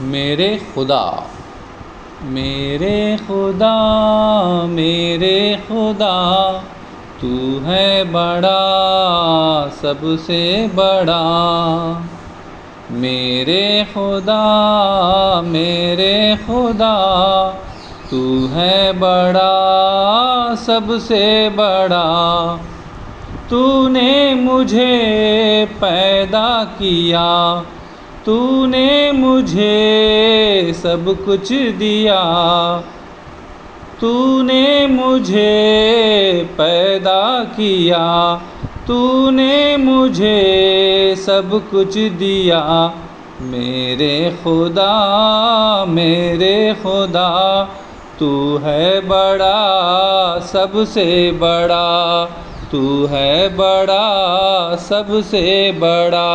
मेरे खुदा मेरे खुदा मेरे खुदा तू है बड़ा सबसे बड़ा। मेरे खुदा तू है बड़ा सबसे बड़ा। तूने मुझे पैदा किया, तूने मुझे सब कुछ दिया। तूने मुझे पैदा किया, तूने मुझे सब कुछ दिया। मेरे खुदा तू है बड़ा सबसे बड़ा। तू है बड़ा सबसे बड़ा।